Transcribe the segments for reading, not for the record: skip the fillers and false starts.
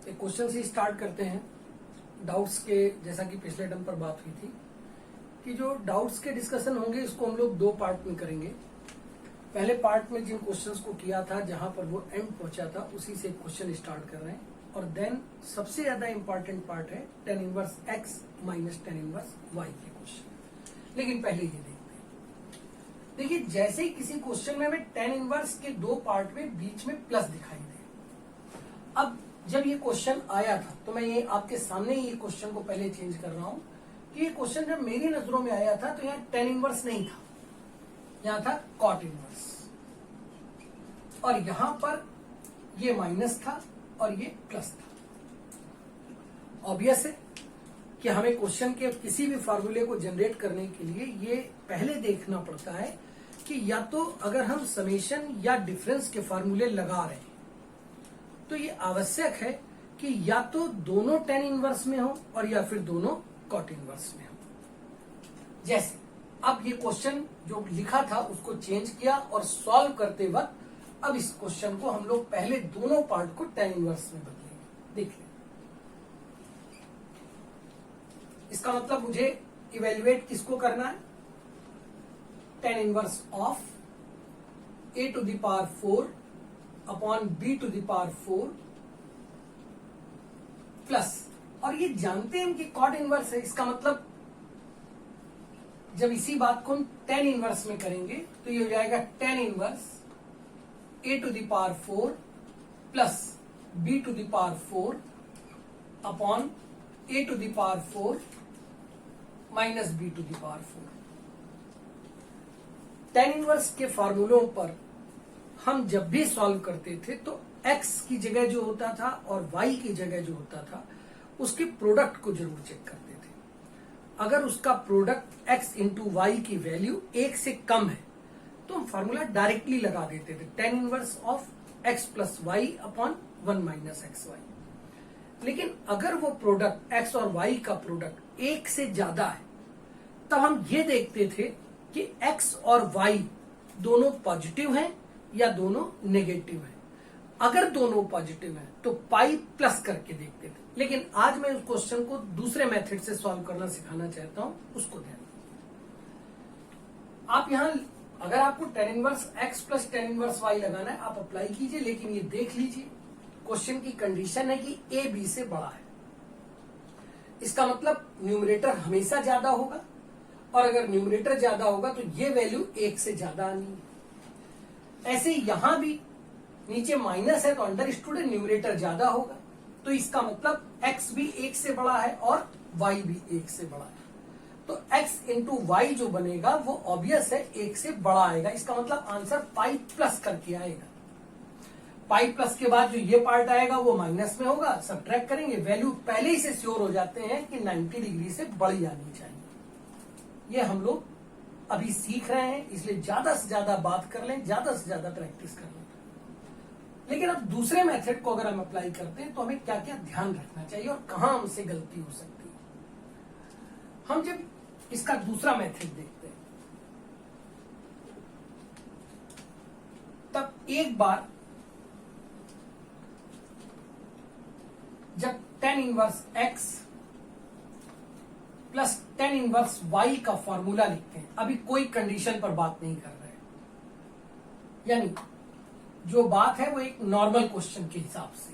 तो क्वेश्चन से स्टार्ट करते हैं डाउट्स के। जैसा कि पिछले टर्म पर बात हुई थी कि जो डाउट्स के डिस्कशन होंगे इसको हम लोग दो पार्ट में करेंगे। पहले पार्ट में जिन क्वेश्चंस को किया था जहां पर वो एंड पहुंचा था उसी से क्वेश्चन स्टार्ट कर रहे हैं, और देन सबसे ज्यादा इंपॉर्टेंट पार्ट है tan inverse x minus tan inverse y के क्वेश्चन। लेकिन पहले ये देखते हैं। देखिए, जैसे ही किसी क्वेश्चन में हमें tan इनवर्स के दो पार्ट में बीच में प्लस दिखाई दे, अब जब ये क्वेश्चन आया था तो मैं ये आपके सामने ये क्वेश्चन को पहले चेंज कर रहा हूं कि ये क्वेश्चन जब मेरी नजरों में आया था तो यहाँ tan इनवर्स नहीं था, यहाँ था cot इनवर्स, और यहां पर ये माइनस था और ये प्लस था। ऑब्वियस है कि हमें क्वेश्चन के किसी भी फॉर्मूले को जनरेट करने के लिए ये पहले देखना पड़ता है कि या तो अगर हम समेशन या डिफरेंस के फॉर्मूले लगा रहे हैं तो ये आवश्यक है कि या तो दोनों tan इनवर्स में हो और या फिर दोनों cot इनवर्स में हो। जैसे अब ये क्वेश्चन जो लिखा था उसको चेंज किया और सॉल्व करते वक्त अब इस क्वेश्चन को हम लोग पहले दोनों पार्ट को tan इनवर्स में बदलेंगे। देख लें, इसका मतलब मुझे इवेल्युएट किसको करना है? tan inverse of a to the power 4 upon b to the power 4 plus, और ये जानते हैं कि cot इनवर्स है, इसका मतलब जब इसी बात को हम tan इनवर्स में करेंगे तो ये हो जाएगा tan inverse a to the power 4 plus b to the power 4 upon a to the power 4 minus b to the power 4। tan inverse के फॉर्मूलों पर हम जब भी सॉल्व करते थे तो x की जगह जो होता था और y की जगह जो होता था उसके प्रोडक्ट को जरूर चेक करते थे। अगर उसका प्रोडक्ट x इंटू वाई की वैल्यू 1 से कम है तो हम फॉर्मूला डायरेक्टली लगा देते थे tan inverse of x plus Y upon 1 minus X Y. लेकिन अगर वो प्रोडक्ट x और y का प्रोडक्ट 1 से ज्यादा है तब हम ये देखते थे कि x और y दोनों पॉजिटिव हैं या दोनों नेगेटिव हैं। अगर दोनों पॉजिटिव हैं तो पाई प्लस करके देखते थे। लेकिन आज मैं उस क्वेश्चन को दूसरे मेथड से सॉल्व करना सिखाना चाहता हूं, उसको ध्यान आप यहां अगर आपको tan inverse x plus tan inverse y लगाना है आप अप्लाई कीजिए, लेकिन ये देख लीजिए क्वेश्चन की कंडीशन है कि a b से बड़ा है। इसका मतलब न्यूमरेटर हमेशा ज्यादा होगा, और अगर न्यूमरेटर ज्यादा होगा तो ये वैल्यू 1 से ज्यादा आनी है। ऐसे ही यहां भी नीचे माइनस है तो अंडर स्टूड न्यूमरेटर ज्यादा होगा, तो इसका मतलब x भी 1 से बड़ा है और y भी 1 से बड़ा है। तो x इंटू वाई जो बनेगा वो ऑब्वियस है 1 से बड़ा आएगा। इसका मतलब आंसर पाई प्लस करके आएगा। पाई प्लस के बाद जो ये पार्ट आएगा वो माइनस में होगा, सब्ट्रैक्ट करेंगे, वैल्यू पहले ही से श्योर हो जाते हैं कि 90 डिग्री से बड़ी आनी चाहिए। ये हम लोग अभी सीख रहे हैं, इसलिए ज्यादा से ज्यादा बात कर लें, ज्यादा से ज्यादा प्रैक्टिस कर लें। लेकिन अब दूसरे मेथड को अगर हम अप्लाई करते हैं तो हमें क्या क्या ध्यान रखना चाहिए और कहां हमसे गलती हो सकती है। हम जब इसका दूसरा मेथड देखते हैं तब एक बार जब tan inverse x plus tan inverse y का फॉर्मूला लिखते हैं, अभी कोई कंडीशन पर बात नहीं कर रहे हैं, यानी जो बात है वो एक नॉर्मल क्वेश्चन के हिसाब से।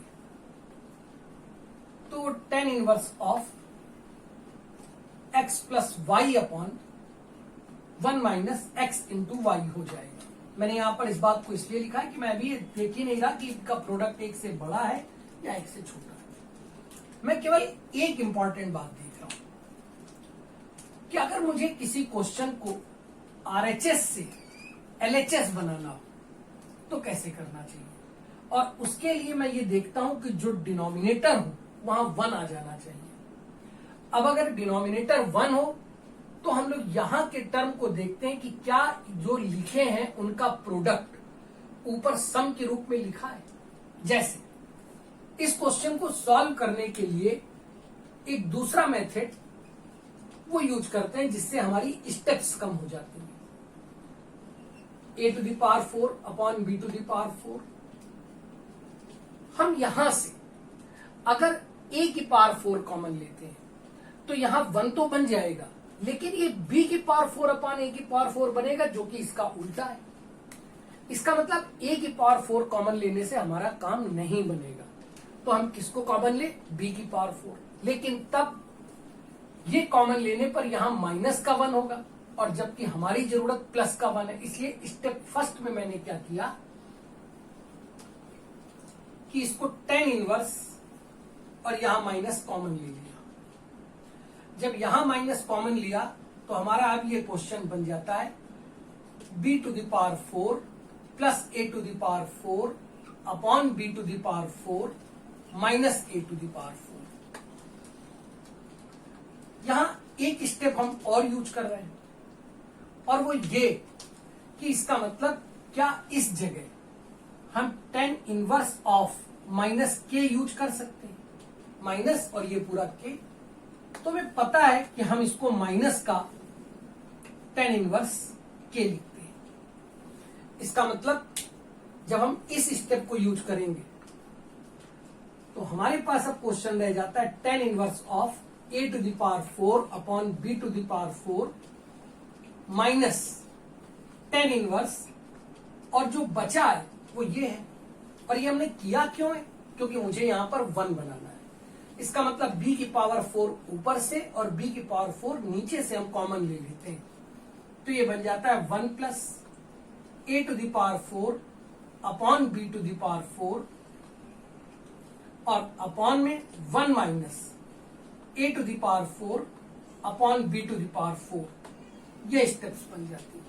तो tan inverse of x plus Y upon 1 minus X into Y हो जाएगा। मैंने यहां पर इस बात को इसलिए लिखा है कि मैं अभी ये देख ही नहीं रहा कि इनका प्रोडक्ट 1 से बड़ा है या 1 से छोटा है। मैं केवल एक इंपॉर्टेंट बात देख रहा हूं कि अगर मुझे किसी क्वेश्चन को आरएचएस से एलएचएस बनाना हो तो कैसे करना चाहिए, और उसके लिए मैं ये देखता हूं कि जो डिनोमिनेटर हो वहां 1 आ जाना चाहिए। अब अगर डिनोमिनेटर 1 हो तो हम लोग यहां के टर्म को देखते हैं कि क्या जो लिखे हैं उनका प्रोडक्ट ऊपर सम के रूप में लिखा है। जैसे इस क्वेश्चन को सॉल्व करने के लिए एक दूसरा मेथड वो यूज करते हैं जिससे हमारी स्टेप्स कम हो जाती हैं। a to the power 4 upon b to the power 4। हम यहां से अगर a की पावर 4 कॉमन लेते हैं तो यहां 1 तो बन जाएगा, लेकिन ये b की पावर 4 अपान a की पावर 4 बनेगा, जो कि इसका उल्टा है। इसका मतलब a की पावर 4 कॉमन लेने से हमारा काम नहीं बनेगा, तो हम किसको कॉमन ले, b की पावर 4। लेकिन तब ये कॉमन लेने पर यहां माइनस का 1 होगा, और जबकि हमारी जरूरत प्लस का 1 है। इसलिए स्टेप फर्स्ट में मैंने क्या किया कि इसको tan इनवर्स और यहां माइनस कॉमन ले लिया। जब यहां माइनस कॉमन लिया तो हमारा अब ये क्वेश्चन बन जाता है b to the power 4 plus a to the power 4 upon b to the power 4 minus a to the power 4। यहां एक स्टेप हम और यूज कर रहे हैं, और वो ये कि इसका मतलब क्या इस जगह हम tan इनवर्स ऑफ माइनस के यूज कर सकते हैं, माइनस और ये पूरा के। तो हमें पता है कि हम इसको माइनस का tan इनवर्स के लिखते हैं। इसका मतलब जब हम इस स्टेप को यूज करेंगे तो हमारे पास अब क्वेश्चन रह जाता है tan inverse of a to the power 4 upon b to the power 4 minus tan inverse, और जो बचा है वो ये है। और ये हमने किया क्यों है, क्योंकि मुझे यहां पर 1 बनाना है। इसका मतलब b की पावर 4 ऊपर से और b की पावर 4 नीचे से हम कॉमन ले लेते हैं, तो ये बन जाता है 1 plus a to the power 4 upon b to the power 4, और अपॉन में 1 minus a to the power 4 upon b to the power 4। ये स्टेप्स बन जाती है।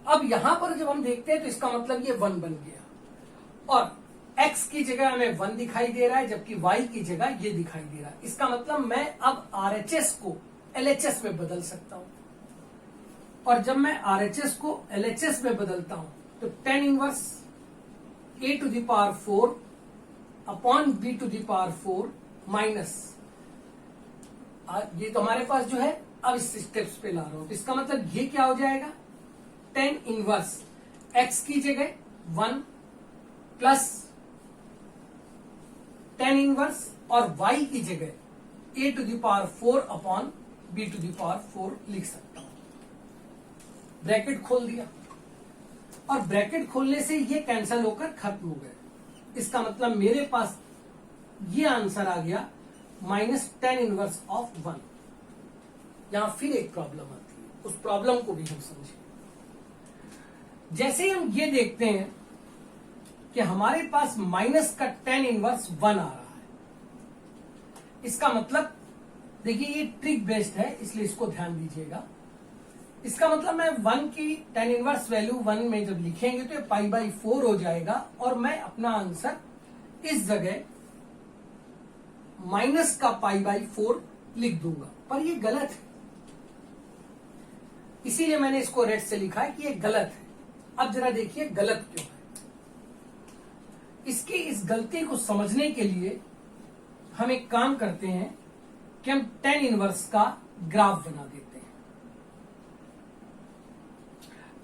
अब यहां पर जब हम देखते हैं तो इसका मतलब ये 1 बन गया, और x की जगह हमें 1 दिखाई दे रहा है, जबकि y की जगह ये दिखाई दे रहा है। इसका मतलब मैं अब RHS को LHS में बदल सकता हूं, और जब मैं RHS को LHS में बदलता हूं तो tan inverse a to the power 4 upon b to the power 4 minus, ये तो हमारे पास जो है अब इस स्टेप्स पे ला रहा हूं, तो इसका मतलब ये क्या हो जाएगा, tan इनवर्स x की जगह 1 प्लस tan इनवर्स और y की जगह a to the power 4 upon b to the power 4 लिख सकता हूं। ब्रैकेट खोल दिया, और ब्रैकेट खोलने से ये कैंसिल होकर खत्म हो गए। इसका मतलब मेरे पास ये आंसर आ गया माइनस tan इनवर्स ऑफ 1। यहां फिर एक प्रॉब्लम आती है, उस प्रॉब्लम को भी हम समझें। जैसे हम ये देखते हैं कि हमारे पास माइनस का tan इनवर्स 1 आ रहा है, इसका मतलब देखिए ये ट्रिक बेस्ड है, इसलिए इसको ध्यान दीजिएगा। इसका मतलब मैं 1 की tan इनवर्स वैल्यू 1 में जब लिखेंगे तो ये π/4 हो जाएगा, और मैं अपना आंसर इस जगह माइनस का π/4 लिख दूंगा, पर ये गलत है। इसीलिए मैंने इसको रेड से लिखा है कि ये गलत है। अब जरा देखिए गलत क्यों है। इसकी इस गलती को समझने के लिए हम एक काम करते हैं कि हम tan इनवर्स का ग्राफ बना देते हैं।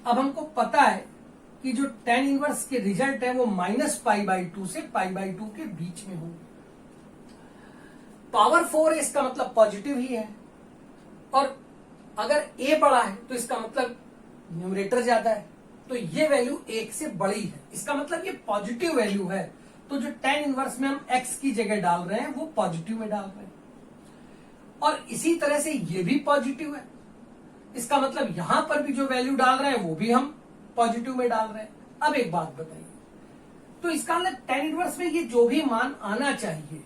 अब हमको पता है कि जो tan इनवर्स के रिजल्ट है वो माइनस π/2 से π/2 के बीच में होंगे। पावर 4 है, इसका मतलब पॉजिटिव ही है, और अगर a बड़ा है तो इसका मतलब न्यूमरेटर ज्यादा है, तो ये वैल्यू 1 से बड़ी है। इसका मतलब ये पॉजिटिव वैल्यू है, तो जो tan इनवर्स में हम x की जगह डाल रहे हैं वो पॉजिटिव में डाल रहे हैं, और इसी तरह से ये भी पॉजिटिव है। इसका मतलब यहां पर भी जो वैल्यू डाल रहे हैं वो भी हम पॉजिटिव में डाल रहे हैं। अब एक बात बताइए, तो इसका मतलब tan इनवर्स में ये जो भी मान आना चाहिए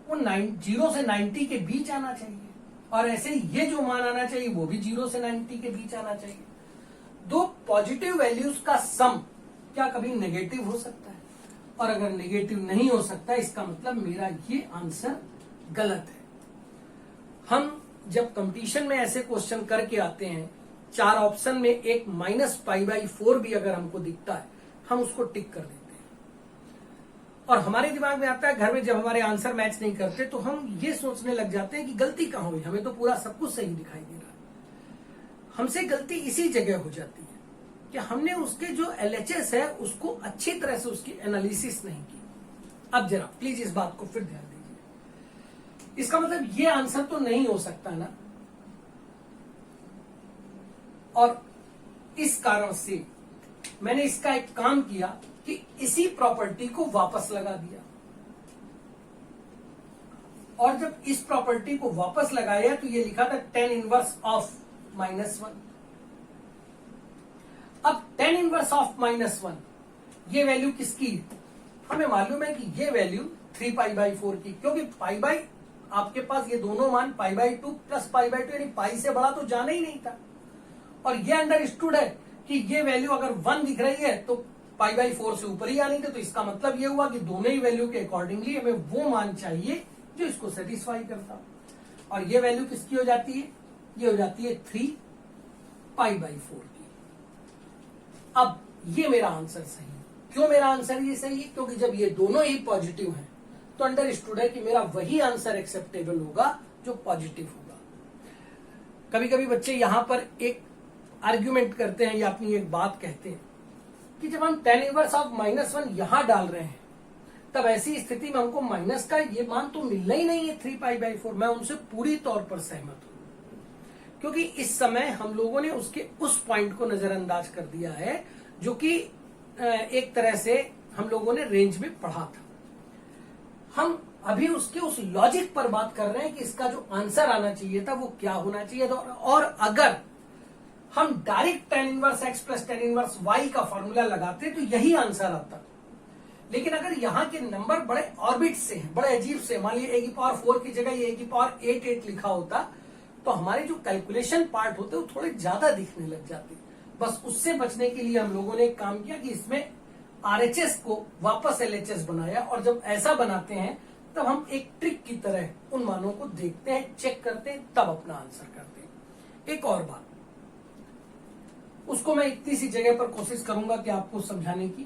वो 0 से 90 के बीच आना चाहिए, और ऐसे ये जो मान आना चाहिए वो भी 0 से 90 के बीच आना चाहिए। दो पॉजिटिव वैल्यूज का सम क्या कभी नेगेटिव हो सकता है? और अगर नेगेटिव नहीं हो सकता, इसका मतलब मेरा ये आंसर गलत है। हम जब कंपटीशन में ऐसे क्वेश्चन करके आते हैं, 4 ऑप्शन में एक माइनस π/4 भी अगर हमको दिखता है, हम उसको टिक कर देते हैं, और हमारे दिमाग में आता है घर में जब हमारे आंसर मैच नहीं करते तो हम ये सोचने लग जाते हैं कि गलती कहां हुई, हमें तो पूरा सब कुछ सही दिखाई दे रहा है। हमसे गलती इसी जगह हो जाती है कि हमने उसके जो LHS है उसको अच्छी तरह से उसकी एनालिसिस नहीं की। अब जरा प्लीज इस बात को फिर ध्यान दीजिए, इसका मतलब ये आंसर तो नहीं हो सकता ना, और इस कारण से मैंने इसका एक काम किया कि इसी प्रॉपर्टी को वापस लगा दिया, और जब इस प्रॉपर्टी को वापस लगाया तो ये लिखा था tan इनवर्स ऑफ -1। अब tan इनवर्स ऑफ -1 ये वैल्यू किसकी, हमें मालूम है कि ये वैल्यू 3π/4 की, क्योंकि पाई बाई आपके पास ये दोनों मान π/2 प्लस π/2 यानी पाई से बड़ा तो जाना ही नहीं था, और ये अंडरस्टूड है कि ये वैल्यू अगर 1 दिख रही है तो π/4 से ऊपर ही आनी थी, तो इसका मतलब ये हुआ कि दोनों ही वैल्यू के अकॉर्डिंगली हमें वो मान चाहिए जो इसको सेटिस्फाई करता, और ये वैल्यू किसकी हो जाती है, ये हो जाती है 3π/4 की। अब ये मेरा आंसर सही है। क्यों मेरा आंसर ये सही है, क्योंकि जब ये दोनों ही पॉजिटिव हैं तो अंडरस्टूड है कि मेरा वही आंसर एक्सेप्टेबल होगा जो पॉजिटिव होगा। कभी कभी बच्चे यहां पर एक आर्ग्यूमेंट करते हैं या अपनी एक बात कहते हैं कि जब हम tan इनवर्स ऑफ -1 यहां डाल रहे हैं तब ऐसी स्थिति में हमको माइनस का ये मान तो मिलना ही नहीं है 3π/4। मैं उनसे पूरी तौर पर सहमत हूं, क्योंकि इस समय हम लोगों ने उसके उस पॉइंट को नजरअंदाज कर दिया है जो कि एक तरह से हम लोगों ने रेंज में पढ़ा था। हम अभी उसके उस लॉजिक पर बात कर रहे हैं कि इसका जो आंसर आना चाहिए था वो क्या होना चाहिए था, और अगर हम direct tan inverse x plus tan inverse y का फॉर्मूला लगाते तो यही आंसर आता। लेकिन अगर यहाँ के नंबर बड़े ऑर्बिट से हैं, बड़े अजीब से, मान लीजिए a⁴ की जगह ये a⁸ लिखा होता तो हमारे जो कैलकुलेशन पार्ट होते वो थोड़े ज्यादा दिखने लग जाते। बस उससे बचने के लिए हम लोगों ने एक काम किया कि इसमें RHS को वापस LHS बनाया, और जब ऐसा बनाते हैं तब हम एक ट्रिक की तरह उन मानों को देखते हैं, चेक करते हैं, तब अपना आंसर करते हैं। एक और बात, उसको मैं इतनी सी जगह पर कोशिश करूंगा कि आपको समझाने की,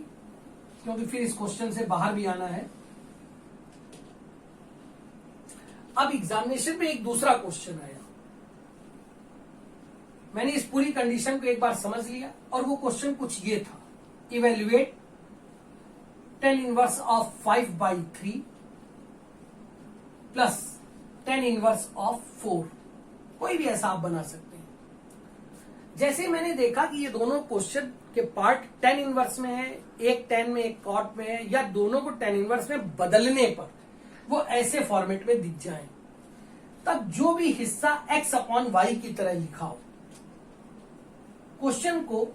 क्योंकि फिर इस क्वेश्चन से बाहर भी आना है। अब एग्जामिनेशन में एक दूसरा क्वेश्चन आया, मैंने इस पूरी कंडीशन को एक बार समझ लिया, और वो क्वेश्चन कुछ ये था, evaluate tan inverse of 5/3 plus tan inverse of 4। कोई भी ऐसा आप बना सकते हैं। जैसे मैंने देखा कि ये दोनों क्वेश्चन के पार्ट tan इनवर्स में है, एक tan में एक cot में है, या दोनों को tan इनवर्स में बदलने पर वो ऐसे फॉर्मेट में दिख जाए, तब जो भी हिस्सा x/y की तरह लिखा हो क्वेश्चन को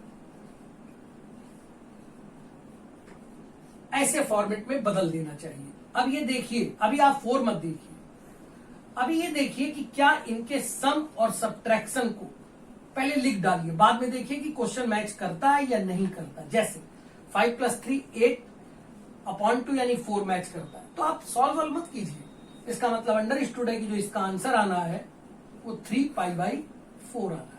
ऐसे फॉर्मेट में बदल देना चाहिए। अब ये देखिए, अभी आप 4 मत देखिए, अभी ये देखिए कि क्या इनके सम और सब्ट्रैक्शन को पहले लिख डालिए, बाद में देखिए कि क्वेश्चन मैच करता है या नहीं करता। जैसे 5 + 3 8/2 यानी 4 मैच करता है, तो आप सॉल्व मत कीजिए, इसका मतलब अंडरस्टूड है कि जो इसका आंसर आना है वो 3π/4 आना है।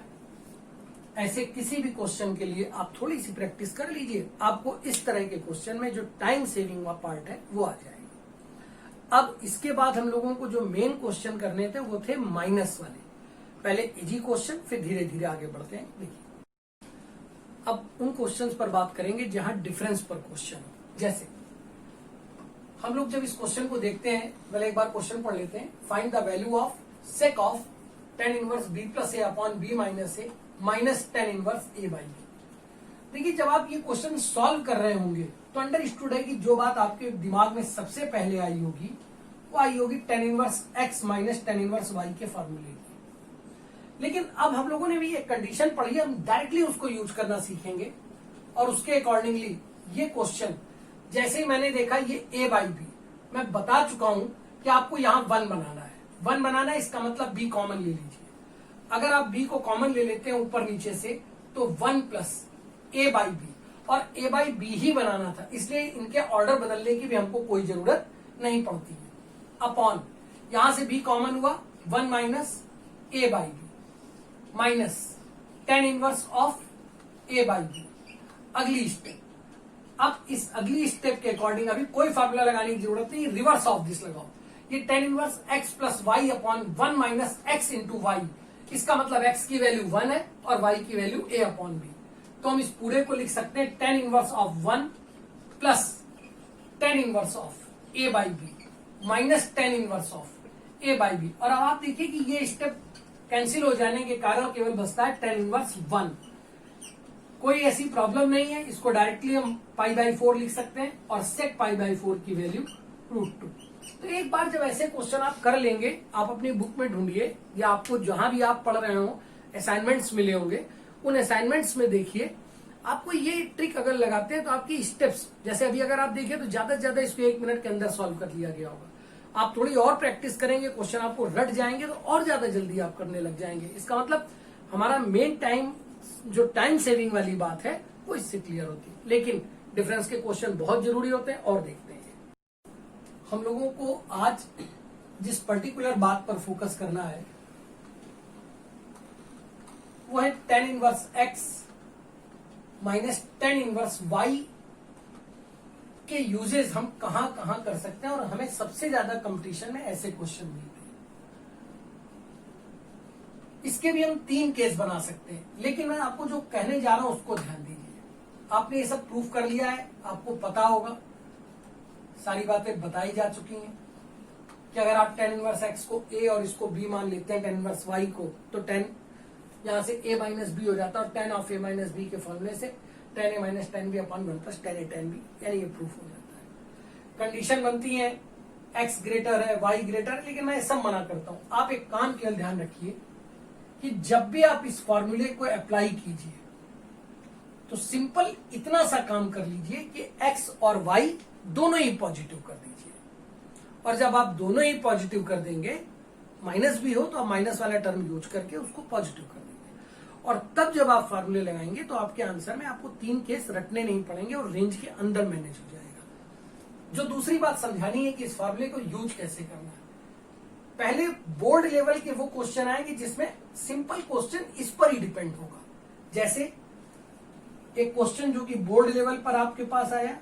ऐसे किसी भी क्वेश्चन के लिए आप थोड़ी सी प्रैक्टिस कर लीजिए, आपको इस तरह के क्वेश्चन में जो टाइम सेविंग का पार्ट है वो आ जाएगा। अब इसके बाद हम लोगों को जो मेन क्वेश्चन करने थे वो थे माइनस वाले। पहले इजी क्वेश्चन, फिर धीरे धीरे आगे बढ़ते हैं। देखिए, अब उन क्वेश्चंस पर बात करेंगे जहां डिफरेंस पर क्वेश्चन हो। जैसे हम लोग जब इस क्वेश्चन को देखते हैं, पहले एक बार क्वेश्चन पढ़ लेते हैं। Find the value of sake of tan inverse b + a/b - a minus tan inverse a/b। देखिए, जब आप ये क्वेश्चन सॉल्व कर रहे होंगे तो अंडरस्टूड है कि जो बात आपके दिमाग में सबसे पहले आई होगी वो आई होगी tan inverse x minus tan inverse y के फॉर्मूले की। लेकिन अब हम लोगों ने भी एक कंडीशन पढ़ी, हम डायरेक्टली उसको यूज करना सीखेंगे, और उसके अकॉर्डिंगली ये क्वेश्चन जैसे ही मैंने देखा ये a/b, मैं बता चुका हूं कि आपको यहां 1 बनाना है। 1 बनाना है, इसका मतलब b कॉमन ले लीजिए। अगर आप b को कॉमन ले लेते हैं ऊपर नीचे से तो 1 + a/b, और a/b ही बनाना था, इसलिए इनके ऑर्डर बदलने की भी हमको कोई जरूरत नहीं पड़ती है। अपॉन यहां से b कॉमन हुआ, 1 - a/b minus tan inverse of a/b। अगली स्टेप, अब इस अगली स्टेप के अकॉर्डिंग अभी कोई फार्मूला लगाने की जरूरत नहीं, रिवर्स ऑफ दिस लगाओ। ये tan inverse x + y/1 - x × y, इसका मतलब x की वैल्यू 1 है और y की वैल्यू a/b। तो हम इस पूरे को लिख सकते हैं tan inverse of 1 plus tan inverse of A by B minus tan inverse of A by B. और अब आप देखिए कि ये स्टेप कैंसिल हो जाने के कारण केवल बचता है टेन इनवर्स 1। कोई ऐसी प्रॉब्लम नहीं है, इसको डायरेक्टली हम पाई बाई 4 लिख सकते हैं और सेक पाई बाई 4 की वैल्यू √2। तो एक बार जब ऐसे क्वेश्चन आप कर लेंगे, आप अपनी बुक में ढूंढिए या आपको जहां भी आप पढ़ रहे हो असाइनमेंट्स मिले होंगे, उन असाइनमेंट्स में देखिए आपको ये ट्रिक अगर लगाते हैं तो आपकी स्टेप्स, जैसे अभी अगर आप देखिए तो ज्यादा से ज्यादा इसको 1 मिनट के अंदर सॉल्व कर लिया गया होगा। आप थोड़ी और प्रैक्टिस करेंगे, क्वेश्चन आपको रट जाएंगे तो और ज्यादा जल्दी आप करने लग जाएंगे। इसका मतलब हमारा मेन टाइम, जो टाइम सेविंग वाली बात है, वो इससे क्लियर होती है। लेकिन डिफरेंस के क्वेश्चन बहुत जरूरी होते हैं और देखते हैं। हम लोगों को आज जिस पर्टिकुलर बात पर फोकस करना है वो है tan inverse X minus tan inverse Y के यूजेस हम कहां कहां कर सकते हैं और हमें सबसे ज्यादा कंपटीशन में ऐसे क्वेश्चन मिलते हैं। इसके भी हम 3 केस बना सकते हैं, लेकिन मैं आपको जो कहने जा रहा हूं उसको ध्यान दीजिए। आपने ये सब प्रूफ कर लिया है, आपको पता होगा, सारी बातें बताई जा चुकी हैं कि अगर आप टेन इनवर्स एक्स को ए और इसको बी मान लेते हैं, टेन इनवर्स वाई को, तो टेन यहां से a माइनस बी हो जाता है और tan of a minus B के फॉर्मूले से tan a minus tan B upon 1 plus tan a tan B, यानी ये प्रूफ हो जाता है। कंडीशन बनती है x ग्रेटर है, y ग्रेटर है, लेकिन मैं सब मना करता हूं। आप एक काम केवल ध्यान रखिए कि जब भी आप इस फॉर्मूले को अप्लाई कीजिए तो सिंपल इतना सा काम कर लीजिए कि x और y दोनों ही पॉजिटिव कर दीजिए। और जब आप दोनों ही पॉजिटिव कर देंगे, माइनस भी हो तो आप माइनस वाला टर्म यूज करके उसको पॉजिटिव कर देंगे। और तब जब आप फार्मूले लगाएंगे तो आपके आंसर में आपको 3 केस रटने नहीं पड़ेंगे और रेंज के अंदर मैनेज हो जाएगा। जो दूसरी बात समझानी है कि इस फार्मूले को यूज कैसे करना है। पहले बोर्ड लेवल के वो क्वेश्चन आएंगे जिसमें सिंपल क्वेश्चन इस पर ही डिपेंड होगा। जैसे एक क्वेश्चन जो कि बोर्ड लेवल पर आपके पास आया,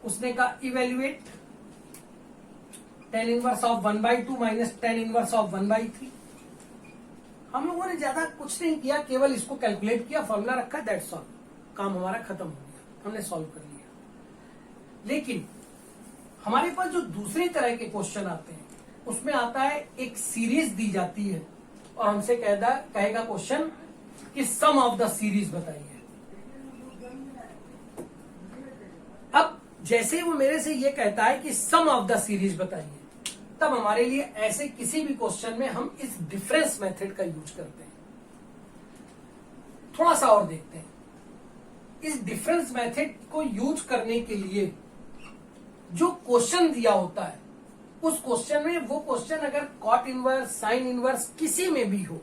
उसने कहा evaluate ten inverse of 1/2 minus tan inverse of 1/3। हम लोगों ने ज्यादा कुछ नहीं किया, केवल इसको कैलकुलेट किया, फॉर्मूला रखा, दैट्स ऑल, काम हमारा खत्म हो गया, हमने सॉल्व कर लिया। लेकिन हमारे पास जो दूसरी तरह के क्वेश्चन आते हैं उसमें आता है एक सीरीज दी जाती है और हमसे कहेगा क्वेश्चन कि सम ऑफ द सीरीज बताइए। अब जैसे वो मेरे से ये कहता है कि सम ऑफ द सीरीज बताइए, तब हमारे लिए ऐसे किसी भी क्वेश्चन में हम इस डिफरेंस मेथड का यूज करते हैं। थोड़ा सा और देखते हैं। इस डिफरेंस मेथड को यूज करने के लिए जो क्वेश्चन दिया होता है, उस क्वेश्चन में वो क्वेश्चन अगर कॉट इनवर्स, साइन इनवर्स किसी में भी हो,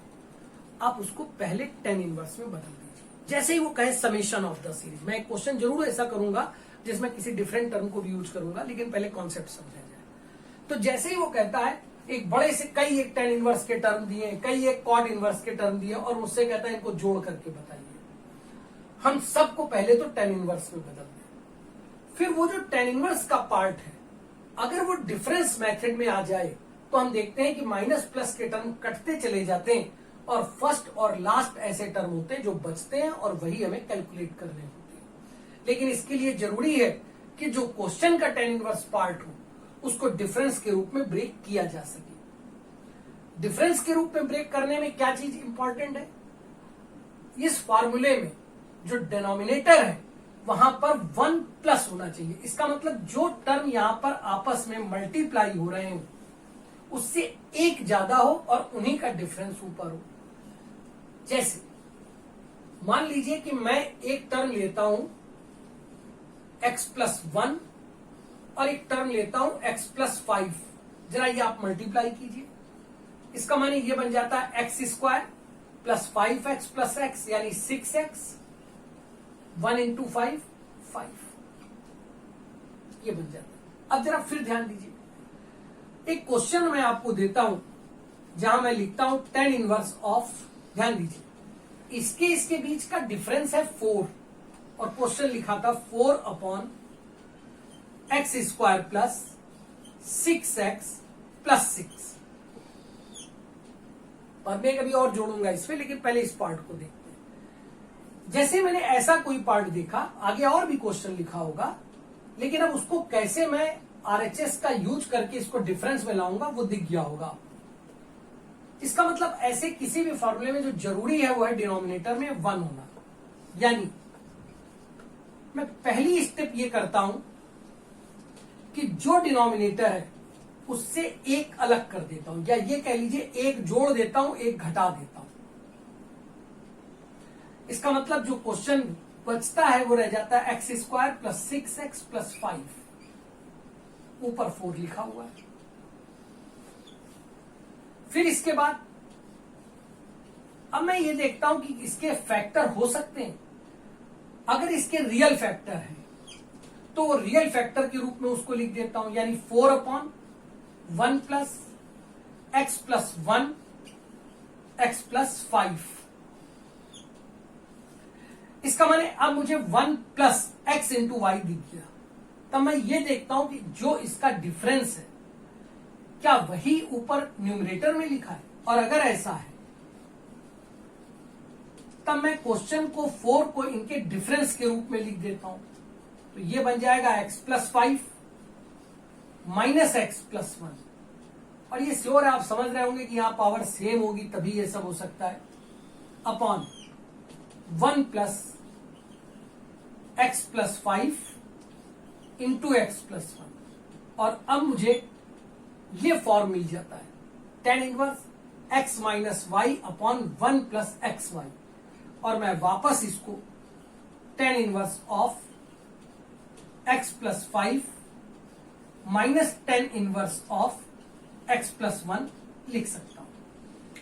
आप उसको पहले टेन इनवर्स में बदल दीजिए। जैसे ही वो कहे समेशन ऑफ द सीरीज, मैं एक क्वेश्चन जरूर ऐसा करूंगा जिसमें किसी डिफरेंट टर्म को भी यूज करूंगा, लेकिन पहले कॉन्सेप्ट समझा जाए। तो जैसे ही वो कहता है एक बड़े से कई एक टेन इनवर्स के टर्म दिए, कई एक कॉट इनवर्स के टर्म दिए और मुझसे कहता है इनको जोड़ करके बताइए, हम सबको पहले तो टेन इनवर्स में बदल दें। फिर वो जो टेन इनवर्स का पार्ट है, अगर वो डिफरेंस मेथड में आ जाए तो हम देखते हैं कि माइनस प्लस के टर्म कटते चले जाते हैं और फर्स्ट और लास्ट ऐसे टर्म होते हैं जो बचते हैं और वही हमें कैलकुलेट करने होते हैं। लेकिन इसके लिए जरूरी है कि जो क्वेश्चन का टेन इनवर्स पार्ट हो उसको डिफरेंस के रूप में ब्रेक किया जा सके। डिफरेंस के रूप में ब्रेक करने में क्या चीज इंपॉर्टेंट है, इस फॉर्मूले में जो डिनोमिनेटर है वहां पर 1 प्लस होना चाहिए। इसका मतलब जो टर्म यहां पर आपस में मल्टीप्लाई हो रहे हैं उससे एक ज्यादा हो और उन्हीं का डिफरेंस ऊपर हो। जैसे मान लीजिए कि मैं एक टर्म लेता हूं x+1 और एक टर्म लेता हूं x+5। जरा ये आप मल्टीप्लाई कीजिए, इसका माने ये बन जाता है x² + 5x + x यानी 6x, 1 × 5 5, ये बन जाता है। अब जरा फिर ध्यान दीजिए, एक क्वेश्चन मैं आपको देता हूं जहां मैं लिखता हूं टेन इनवर्स ऑफ, ध्यान दीजिए इसके बीच का डिफरेंस है 4 और क्वेश्चन लिखा था 4/x² + 6x + 6। और मैं कभी और जोड़ूंगा इसमें, लेकिन पहले इस पार्ट को देखते हैं। जैसे मैंने ऐसा कोई पार्ट देखा, आगे और भी क्वेश्चन लिखा होगा, लेकिन अब उसको कैसे मैं RHS का यूज करके इसको डिफरेंस में लाऊंगा वो दिख गया होगा। इसका मतलब ऐसे किसी भी फॉर्मूले में जो जरूरी है वो है डिनोमिनेटर में 1 होना। यानी मैं पहली स्टेप ये करता हूं कि जो डिनोमिनेटर है उससे एक अलग कर देता हूं, या ये कह लीजिए एक जोड़ देता हूं, एक घटा देता हूं। इसका मतलब जो क्वेश्चन बचता है वो रह जाता है x² + 6x + 5, ऊपर 4 लिखा हुआ है। फिर इसके बाद अब मैं ये देखता हूं कि इसके फैक्टर हो सकते हैं। अगर इसके रियल फैक्टर है तो वो रियल फैक्टर के रूप में उसको लिख देता हूं, यानी 4/1 + x + 1 x + 5। इसका माने अब मुझे 1 + x × y दिख गया। तब मैं ये देखता हूं कि जो इसका डिफरेंस है क्या वही ऊपर न्यूमरेटर में लिखा है, और अगर ऐसा है तब मैं क्वेश्चन को 4 को इनके डिफरेंस के रूप में लिख देता हूं। तो ये बन जाएगा x + 5 - x + 1। और ये श्योर है, आप समझ रहे होंगे कि यहां पावर सेम होगी तभी ये सब हो सकता है, अपॉन 1 + x + 5 × x + 1। और अब मुझे ये फॉर्म मिल जाता है tan inverse x - y upon 1 + xy। और मैं वापस इसको tan inverse of x + 5 minus tan inverse of x + 1 लिख सकता हूं।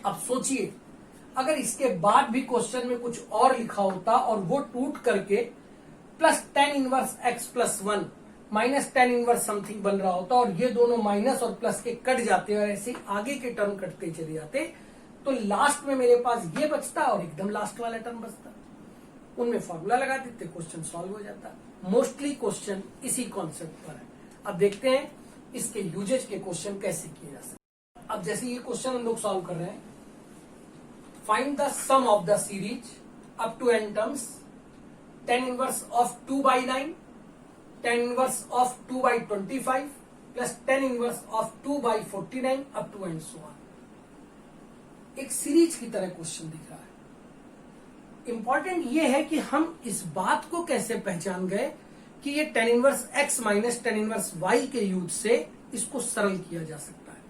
अब सोचिए अगर इसके बाद भी क्वेश्चन में कुछ और लिखा होता और वो टूट करके plus tan inverse x + 1 minus tan inverse something बन रहा होता, और ये दोनों माइनस और प्लस के कट जाते और ऐसे आगे के टर्म कटते चले जाते, तो लास्ट में मेरे पास ये बचता और एकदम लास्ट वाला टर्म बचता। उनमें फॉर्मूला लगा देते, क्वेश्चन सॉल्व हो जाता। मोस्टली क्वेश्चन इसी कॉन्सेप्ट पर है। अब देखते हैं इसके यूजेज के क्वेश्चन कैसे किए जा सकते। अब जैसे ये क्वेश्चन हम लोग सॉल्व कर रहे हैं, find the sum of the series up to n terms tan inverse of 2/9, tan inverse of 2/25 plus tan inverse of 2/49 up to and so on. एक सीरीज की तरह क्वेश्चन दिख रहा है। इंपॉर्टेंट ये है कि हम इस बात को कैसे पहचान गए कि ये tan inverse x minus tan inverse y के यूज से इसको सरल किया जा सकता है।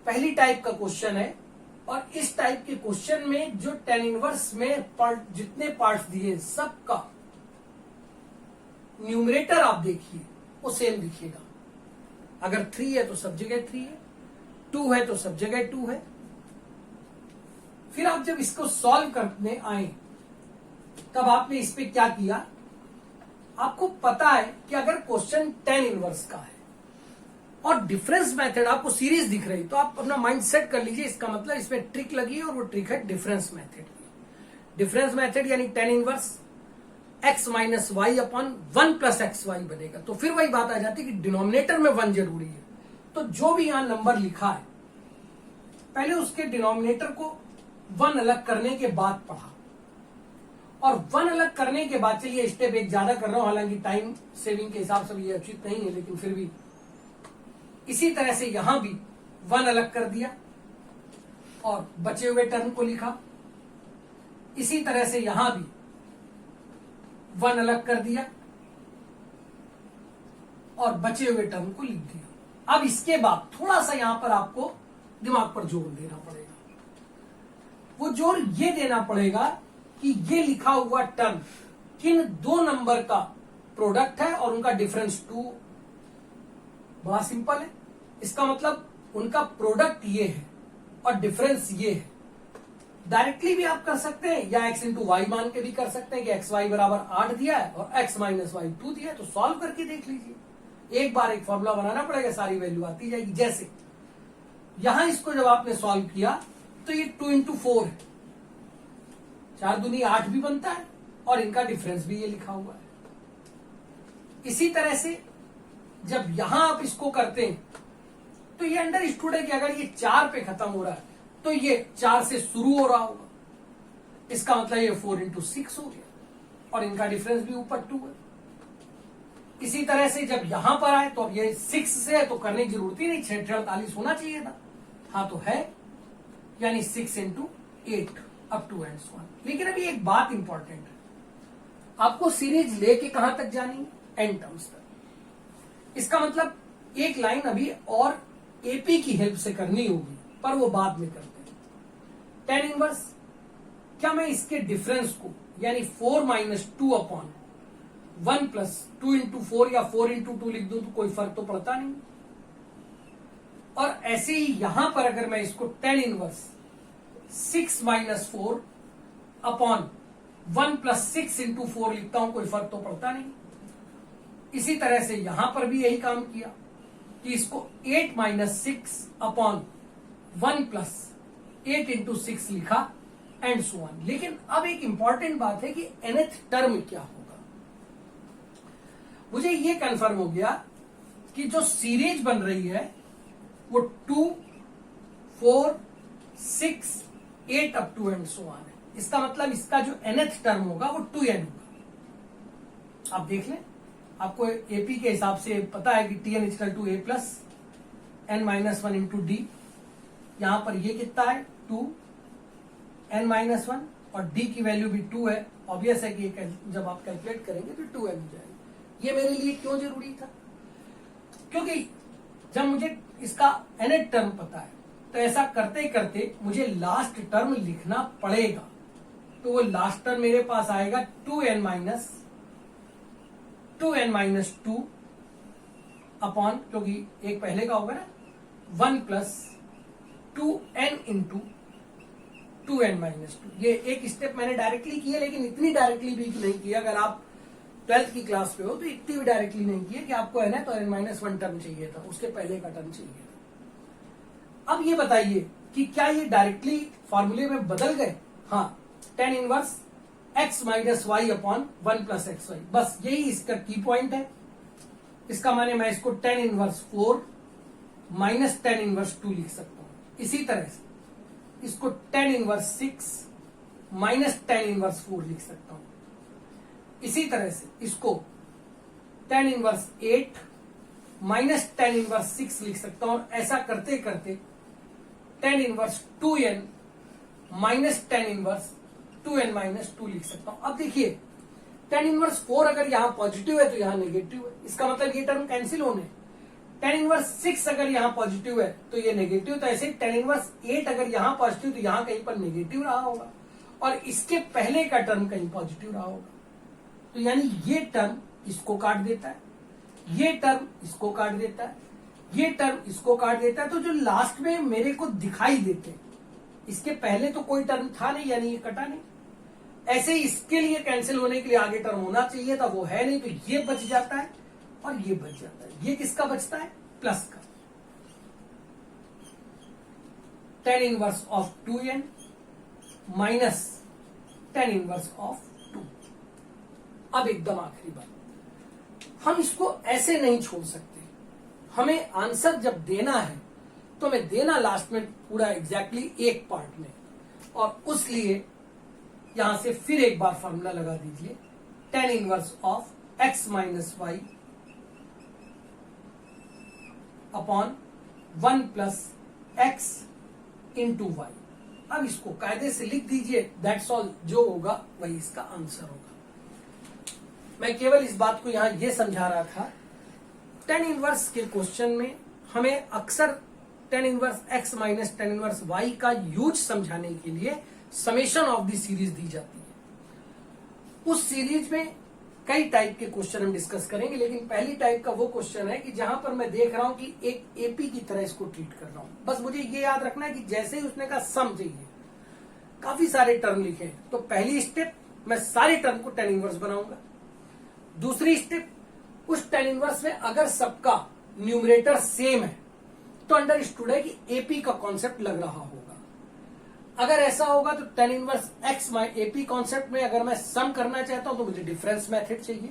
पहली टाइप का क्वेश्चन है, और इस टाइप के क्वेश्चन में जो tan इनवर्स में जितने पार्ट्स दिए सबका न्यूमरेटर आप देखिए वो सेम दिखेगा। अगर 3 है तो सब जगह 3 है, 2 है तो सब जगह 2 है। फिर आप जब इसको सॉल्व करने आए तब आपने इस पे क्या किया, आपको पता है कि अगर क्वेश्चन tan इनवर्स का है और डिफरेंस मेथड आपको सीरीज दिख रही, तो आप अपना माइंड सेट कर लीजिए, इसका मतलब इसमें ट्रिक लगी है और वो ट्रिक है डिफरेंस मेथड की। डिफरेंस मेथड यानी tan inverse x minus Y upon 1 + xy बनेगा। तो फिर वही बात आ जाती है कि डिनोमिनेटर में 1 जरूरी है। तो जो भी यहां नंबर लिखा है पहले उसके डिनोमिनेटर को 1 अलग करने के बाद पढ़ा, और 1 अलग करने के बाद, चलिए स्टेप एक ज्यादा कर रहा हूं, हालांकि टाइम सेविंग के हिसाब से ये उचित नहीं है, लेकिन फिर भी इसी तरह से यहां भी 1 अलग कर दिया और बचे हुए टर्म को लिखा। इसी तरह से यहां भी 1 अलग कर दिया और बचे हुए टर्म को लिख दिया। अब इसके बाद थोड़ा सा यहां पर आपको दिमाग पर जोर देना पड़ेगा। वो जोर ये देना पड़ेगा कि ये लिखा हुआ टर्म किन 2 नंबर का प्रोडक्ट है और उनका डिफरेंस 2। बड़ा सिंपल है, इसका मतलब उनका प्रोडक्ट ये है और डिफरेंस ये है। डायरेक्टली भी आप कर सकते हैं, या x × y मान के भी कर सकते हैं कि xy बराबर 8 दिया है और x माइनस वाई 2 दिया है, तो सॉल्व करके देख लीजिए। एक बार एक फॉर्मूला बनाना पड़ेगा, सारी वैल्यू आती जाएगी। जैसे यहां इसको जब आपने सॉल्व किया तो ये 2 × 4 है, 4 दूनी 8 भी बनता है और इनका डिफरेंस भी ये लिखा हुआ है। इसी तरह से जब यहां आप इसको करते हैं तो ये अंडरस्टूड है कि अगर ये 4 पे खत्म हो रहा है तो ये 4 से शुरू हो रहा होगा, इसका मतलब ये 4 × 6 हो गया और इनका डिफरेंस भी ऊपर 2 है। इसी तरह से जब यहां पर आए तो अब ये 6 से है तो करने की जरूरत ही नहीं, 648 होना चाहिए था। हाँ तो है, यानी 6 into 8 up to and so on. लेकिन अभी एक बात इंपॉर्टेंट है, आपको सीरीज लेके कहां तक जानी है? एन टर्म्स तक। इसका मतलब एक लाइन अभी और एपी की हेल्प से करनी होगी, पर वो बाद में करते हैं। टेन इनवर्स, क्या मैं इसके डिफरेंस को यानी 4 माइनस 2 अपॉन 1 प्लस 2 इंटू 4 या 4 इंटू 2 लिख दूं तो कोई फर्क तो पड़ता नहीं। और ऐसे ही यहां पर अगर मैं इसको tan inverse 6 minus 4 upon 1 plus 6 into 4 लिखता हूं, कोई फर्क तो पड़ता नहीं। इसी तरह से यहां पर भी यही काम किया कि इसको 8 माइनस 6 अपॉन 1 प्लस 8 इंटू 6 लिखा एंड सो ऑन। लेकिन अब एक इंपॉर्टेंट बात है कि nth टर्म क्या होगा। मुझे ये कंफर्म हो गया कि जो सीरीज बन रही है वो 2, 4, 6, 8 up to and so on है। इसका मतलब इसका जो nth टर्म होगा वो 2n होगा। आप देख लें, आपको एपी के हिसाब से पता है कि tn equal to a plus n minus 1 into D. यहां पर ये कितना है 2 n माइनस 1 और d की वैल्यू भी 2 है। ऑब्वियस है कि जब आप कैलकुलेट करेंगे तो 2n हो जाएगा। ये मेरे लिए क्यों जरूरी था? क्योंकि जब मुझे इसका nth टर्म पता है तो ऐसा करते करते मुझे लास्ट टर्म लिखना पड़ेगा। तो वो लास्ट टर्म मेरे पास आएगा 2n माइनस 2 अपॉन, क्योंकि एक पहले का होगा ना, 1 plus 2n into 2n minus 2। ये एक स्टेप मैंने डायरेक्टली किया, लेकिन इतनी डायरेक्टली भी नहीं किया। अगर आप 12th की क्लास पे हो तो इतनी भी डायरेक्टली नहीं किया कि आपको nth और n माइनस 1 टर्म चाहिए था, उसके पहले का टर्म चाहिए था। अब ये बताइए कि क्या ये डायरेक्टली फॉर्मूले में बदल गए? हाँ, tan inverse x minus Y upon 1 plus x Y, बस यही इसका की पॉइंट है। इसका माने मैं इसको tan inverse 4 minus tan inverse 2 लिख सकता हूं। इसी तरह से इसको tan inverse 6 minus tan inverse 4 लिख सकता हूं। इसी तरह से इसको tan inverse 8 minus tan inverse 6 लिख सकता हूं। और ऐसा करते करते tan inverse 2n minus tan inverse 2n minus 2 लिख सकता हूं। अब देखिए, टेन इनवर्स 4 अगर यहां पॉजिटिव है तो यहां नेगेटिव है, इसका मतलब ये टर्म कैंसिल होने। टेन इनवर्स 6 अगर यहां पॉजिटिव है तो ये नेगेटिव, तो ऐसे टेन इनवर्स 8 अगर यहां पॉजिटिव तो यहां कहीं पर नेगेटिव रहा होगा और इसके पहले का टर्म कहीं पॉजिटिव रहा होगा। तो यानी ये टर्म इसको काट देता है, ये टर्म इसको काट देता है, ये टर्म इसको काट देता है। तो जो लास्ट में मेरे को दिखाई देते, इसके पहले तो कोई टर्म था नहीं, यानी ये कटा नहीं। ऐसे ही इसके लिए कैंसिल होने के लिए आगे टर्म होना चाहिए था, वो है नहीं, तो ये बच जाता है और ये बच जाता है। ये किसका बचता है? प्लस का। Ten inverse of 2n minus tan inverse of 2। अब एकदम आखिरी बात, हम इसको ऐसे नहीं छोड़ सकते। हमें आंसर जब देना है तो हमें देना लास्ट में पूरा एग्जैक्टली एक पार्ट में, और उस लिए यहां से फिर एक बार फॉर्मूला लगा दीजिए, tan inverse of x minus Y upon 1 plus X into Y. अब इसको कायदे से लिख दीजिए, दैट्स ऑल। जो होगा वही इसका आंसर होगा। मैं केवल इस बात को यहां ये समझा रहा था, टेन इनवर्स के क्वेश्चन में हमें अक्सर ten inverse x minus tan inverse y का यूज समझाने के लिए समेशन ऑफ द सीरीज दी जाती है। उस सीरीज में कई टाइप के क्वेश्चन हम डिस्कस करेंगे, लेकिन पहली टाइप का वो क्वेश्चन है कि जहां पर मैं देख रहा हूं कि एक एपी की तरह इसको ट्रीट कर रहा हूं। बस मुझे ये याद रखना है कि जैसे ही उसने कहा सम चाहिए, काफी सारे टर्म लिखे, तो पहली स्टेप मैं सारे टर्म को टेन इनवर्स बनाऊंगा। दूसरी स्टेप, उस टेन इनवर्स में अगर सबका न्यूमरेटर सेम है तो अंडरस्टूड है कि एपी का कॉन्सेप्ट लग रहा होगा। अगर ऐसा होगा तो tan inverse X AP concept में अगर मैं सम करना चाहता हूं तो मुझे डिफरेंस मेथड चाहिए।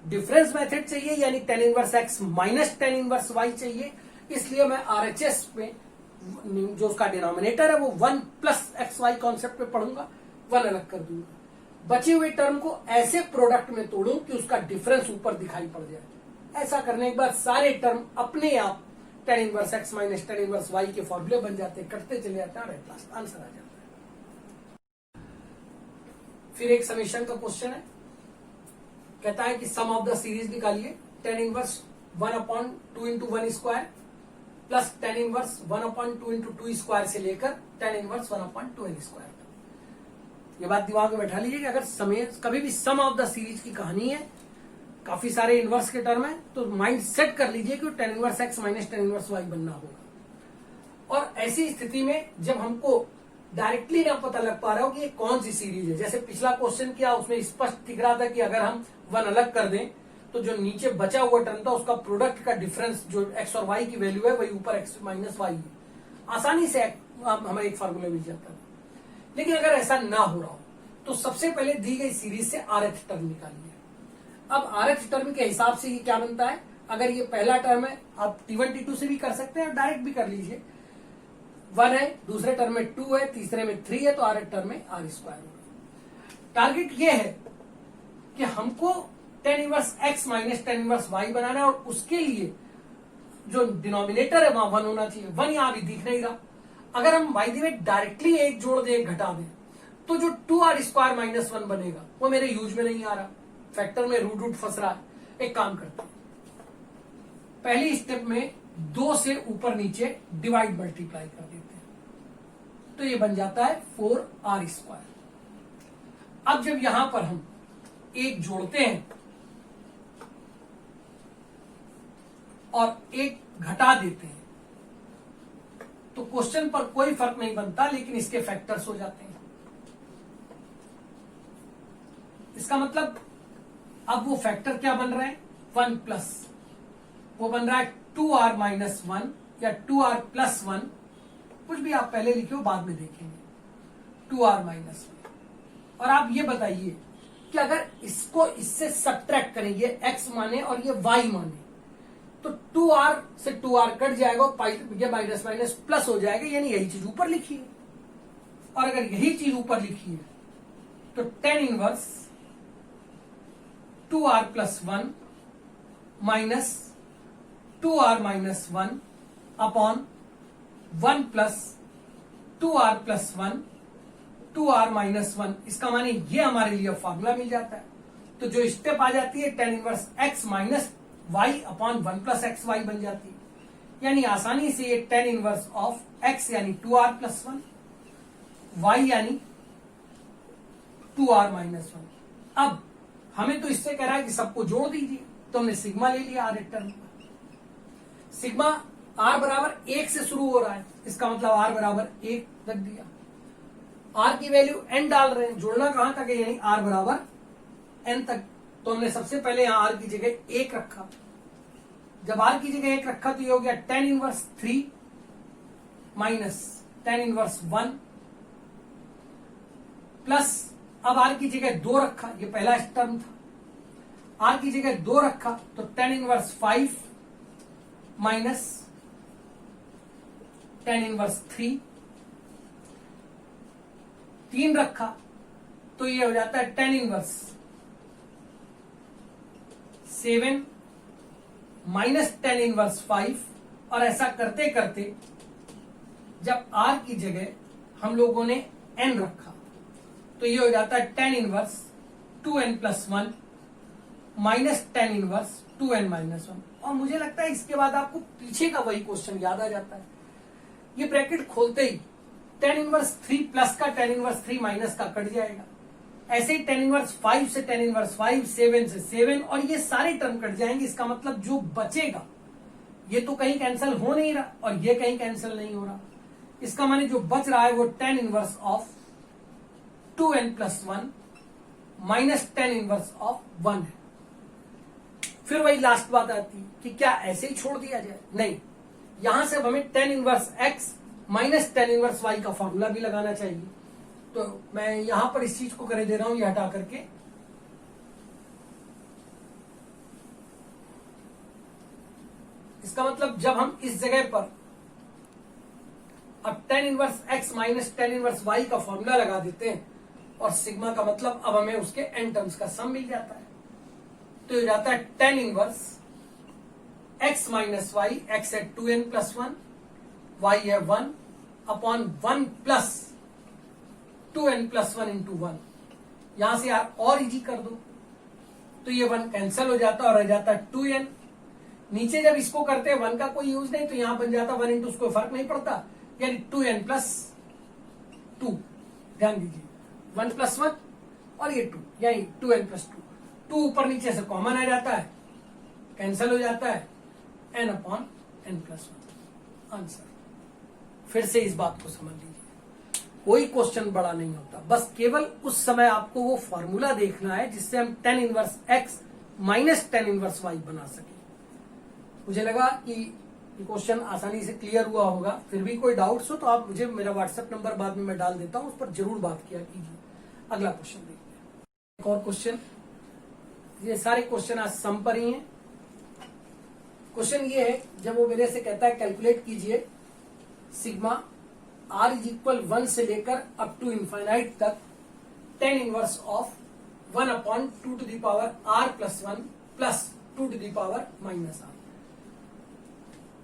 डिफरेंस मेथड चाहिए यानी tan inverse X minus tan inverse Y चाहिए। इसलिए मैं आरएचएस में जो उसका डिनोमिनेटर है वो 1 प्लस एक्स वाई कॉन्सेप्ट पे पढ़ूंगा, 1 अलग कर दूंगा। बचे हुए टर्म को ऐसे प्रोडक्ट में तोड़ूं कि उसका डिफरेंस ऊपर दिखाई पड़ जाए। ऐसा करने के बाद सारे टर्म अपने आप tan inverse x minus tan inverse y के फॉर्मूले बन जाते हैं, कटते चले जाते हैं और एट लास्ट आंसर आ जाता है। फिर एक समीशन का क्वेश्चन है, कहता है कि सम ऑफ द सीरीज निकालिए tan inverse 1/2 into 1 square plus tan inverse 1/2 into 2 square से लेकर tan इनवर्स 1/2 n स्क्वायर। ये बात दिमाग में बैठा लीजिए कि अगर समय कभी भी सम ऑफ द सीरीज की कहानी है, काफी सारे इनवर्स के टर्म है, तो माइंड सेट कर लीजिए कि tan inverse x minus tan inverse y बनना होगा। और ऐसी स्थिति में जब हमको डायरेक्टली ना पता लग पा रहा हो कि ये कौन सी सीरीज है, जैसे पिछला क्वेश्चन किया उसमें स्पष्ट दिख रहा था कि अगर हम 1 अलग कर दें तो जो नीचे बचा हुआ टर्म था उसका प्रोडक्ट का डिफरेंस जो x और y की वैल्यू है वही ऊपर x माइनस y है, आसानी से हमें एक फार्मूला मिल जाता है। लेकिन अगर ऐसा ना हो रहा हो तो सबसे पहले दी गई सीरीज से rth टर्म निकालिए। अब rth टर्म के हिसाब से ये क्या बनता है, अगर ये पहला टर्म है आप t1 t2 से भी कर सकते हैं, डायरेक्ट भी कर लीजिए। 1 है, दूसरे टर्म में 2 है, तीसरे में 3 है, तो rth टर्म में r स्क्वायर होगा। टारगेट ये है कि हमको tan inverse x minus tan inverse y बनाना है और उसके लिए जो डिनोमिनेटर है वहां 1 होना चाहिए। 1 यहां भी दिख नहीं रहा। अगर हम बाय द वे डायरेक्टली एक जोड़ दें, घटा दें, तो जो 2r स्क्वायर माइनस 1 बनेगा वो मेरे यूज में नहीं आ रहा, फैक्टर में रूट फंस रहा है। एक काम करते हैं, पहली स्टेप में 2 से ऊपर नीचे डिवाइड मल्टीप्लाई कर देते हैं, तो ये बन जाता है 4r स्क्वायर। अब जब यहां पर हम एक जोड़ते हैं और एक घटा देते हैं तो क्वेश्चन पर कोई फर्क नहीं बनता, लेकिन इसके फैक्टर्स हो जाते हैं। इसका मतलब अब वो फैक्टर क्या बन रहे हैं, 1 प्लस वो बन रहा है 2r माइनस 1 या 2r प्लस 1, कुछ भी आप पहले लिखे हो बाद में देखेंगे, 2r माइनस 1। और आप ये बताइए कि अगर इसको इससे सब्ट्रैक्ट करेंगे, x माने और ये y माने, तो 2r से 2r कट जाएगा, ये माइनस माइनस प्लस हो जाएगा, यानी यही चीज ऊपर लिखी है। और अगर यही चीज ऊपर लिखी है तो tan inverse 2r plus 1 minus 2r minus 1 upon 1 plus 2r plus 1 2r minus 1, इसका माने ये हमारे लिए फॉर्मूला मिल जाता है। तो जो स्टेप आ जाती है tan inverse x minus y upon 1 plus x Y बन जाती है, यानी आसानी से ये tan इनवर्स ऑफ x यानी 2r प्लस 1, y यानी 2r माइनस 1। अब हमें तो इससे कह रहा है कि सबको जोड़ दीजिए, तो हमने सिग्मा ले लिया r टर्म का। सिग्मा r बराबर 1 से शुरू हो रहा है, इसका मतलब r बराबर 1 रख दिया। r की वैल्यू n डाल रहे हैं, जोड़ना कहां तक है, यानी r बराबर n तक। तो हमने सबसे पहले यहां r की जगह 1 रखा। जब r की जगह 1 रखा तो ये हो गया tan inverse 3 minus tan inverse 1 plus, अब r की जगह 2 रखा, ये पहला टर्म था, r की जगह 2 रखा तो tan inverse 5 minus tan inverse 3 रखा तो ये हो जाता है tan inverse 7 minus tan inverse 5। और ऐसा करते करते जब r की जगह हम लोगों ने n रखा तो ये हो जाता है tan inverse 2n plus 1 minus tan inverse 2n minus 1। और मुझे लगता है इसके बाद आपको पीछे का वही क्वेश्चन याद आ जाता है। ये ब्रैकेट खोलते ही tan इनवर्स 3 प्लस का tan इनवर्स 3 माइनस का कट जाएगा, ऐसे ही tan इनवर्स 5 से tan इनवर्स 5, 7 से 7, और ये सारे टर्म कट जाएंगे। इसका मतलब जो बचेगा ये तो कहीं कैंसिल हो नहीं रहा और ये कहीं कैंसिल नहीं हो रहा, इसका माने जो बच रहा है वो tan inverse of 2n plus 1 minus tan inverse of 1 है। फिर वही लास्ट बात आती है कि क्या ऐसे ही छोड़ दिया जाए, नहीं, यहां से हमें tan inverse x minus tan inverse y का फॉर्मूला भी लगाना चाहिए। तो मैं यहां पर इस चीज को कर दे रहा हूं, ये हटा करके, इसका मतलब जब हम इस जगह पर अब tan inverse x minus tan inverse y का फॉर्मूला लगा देते हैं और सिग्मा का मतलब अब हमें उसके n टर्म्स का सम मिल जाता है। तो ये जाता है tan inverse x minus Y, x है 2n+1, y है 1 अपॉन 1 प्लस 2n+1 इंटू 1। यहां से यार और इजी कर दो तो ये 1 कैंसिल हो जाता और रह जाता 2n। नीचे जब इसको करते हैं 1 का कोई यूज नहीं तो यहां बन जाता 1 इंटू, उसको फर्क नहीं पड़ता, यानी 2n+2। ध्यान दीजिए 1+1 और ये 2 यानी 2n+2। 2 ऊपर नीचे से कॉमन आ जाता है, कैंसिल हो जाता है, n/n+1 आंसर। फिर से इस बात को समझ लीजिए, कोई क्वेश्चन बड़ा नहीं होता, बस केवल उस समय आपको वो फॉर्मूला देखना है जिससे हम tan inverse x minus tan inverse y बना सके। मुझे लगा कि क्वेश्चन आसानी से क्लियर हुआ होगा। फिर भी कोई डाउट्स हो तो आप मुझे, मेरा व्हाट्सएप नंबर बाद में मैं डाल देता हूं, उस पर जरूर बात किया कीजिए। अगला क्वेश्चन देखिए, एक और क्वेश्चन। ये सारे क्वेश्चन आज सम पर ही हैं। क्वेश्चन ये है, जब वो मेरे से कहता है कैलकुलेट कीजिए सिग्मा r इज इक्वल 1 से लेकर अप टू इनफाइनाइट तक tan inverse of 1/2 r plus 1 plus 2 minus r।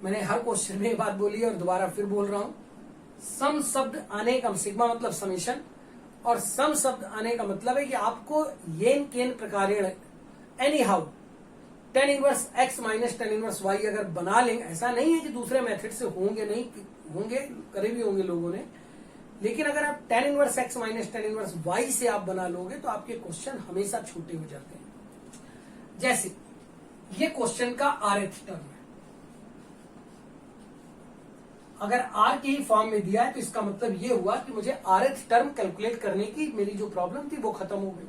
मैंने हर क्वेश्चन में ये बात बोली है और दोबारा फिर बोल रहा हूं, सम शब्द आने का सिग्मा मतलब समेशन, और सम शब्द आने का मतलब है कि आपको येन केन प्रकारेण any how tan inverse x minus tan inverse y अगर बना लेंगे, ऐसा नहीं है कि दूसरे मेथड से होंगे, नहीं होंगे, करे भी होंगे लोगों ने, लेकिन अगर आप tan inverse x minus tan inverse y से आप बना लोगे तो आपके क्वेश्चन हमेशा छोटे हो जाते हैं। जैसे ये क्वेश्चन का rth टर्म है, अगर r के ही फॉर्म में दिया है तो इसका मतलब ये हुआ कि मुझे rth टर्म कैलकुलेट करने की मेरी जो प्रॉब्लम थी वो खत्म हो गई।